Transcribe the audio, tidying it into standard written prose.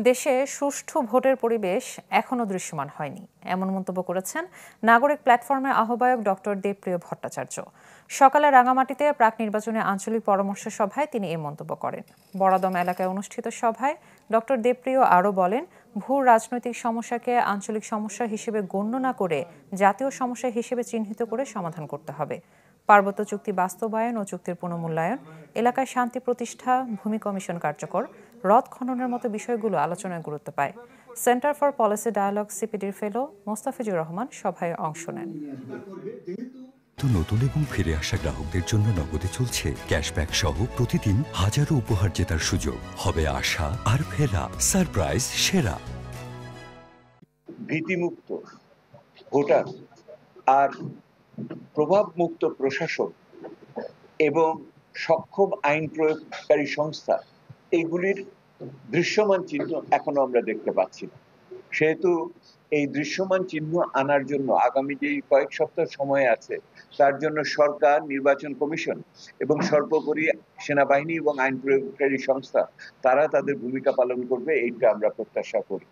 দেশে সুষ্ঠু ভোটের পরিবেশ এখনো দৃশ্যমান হয়নি, এমন মন্তব্য করেছেন নাগরিক প্ল্যাটফর্মের আহ্বায়ক ডক্টর দেবপ্রিয় ভট্টাচার্য। সকালে রাঙামাটিতে প্রাক নির্বাচনী আঞ্চলিক পরামর্শ সভায় তিনি এই মন্তব্য করেন। বড়াদম এলাকায় অনুষ্ঠিত সভায় ডক্টর দেবপ্রিয় আরও বলেন, ভূ রাজনৈতিক সমস্যাকে আঞ্চলিক সমস্যা হিসেবে গণ্য না করে জাতীয় সমস্যা হিসেবে চিহ্নিত করে সমাধান করতে হবে। পার্বত্য চুক্তি বাস্তবায়ন ও চুক্তির পুনর্মূল্যায়ন, এলাকায় শান্তি প্রতিষ্ঠা, ভূমি কমিশন কার্যকর, হ্রদ খননের মতো বিষয়গুলো আলোচনায় গুরুত্ব পায়। সেন্টার ফর পলিসি ডায়ালগ সিপিডির ফেলো মোস্তাফিজুর রহমান সভায় অংশ নেন। নতুন এবং ফিরে আসা গ্রাহকদের জন্য নগদে চলছে ক্যাশব্যাক সহ প্রতিদিন হাজারো উপহার জেতার সুযোগ। হবে আশা আর ফেরা, সারপ্রাইজ সেরা। ভীতিমুক্ত ভোটার আর প্রভাবমুক্ত প্রশাসন এবং সক্ষম আইন প্রয়োগকারী সংস্থা, এইগুলির দৃশ্যমান চিহ্ন এখনো আমরা দেখতে পাচ্ছি না। সেহেতু এই দৃশ্যমান চিহ্ন আনার জন্য আগামী যে কয়েক সপ্তাহ সময় আছে, তার জন্য সরকার, নির্বাচন কমিশন এবং সর্বোপরি সেনাবাহিনী এবং আইন প্রয়োগকারী সংস্থা, তারা তাদের ভূমিকা পালন করবে, এইটা আমরা প্রত্যাশা করি।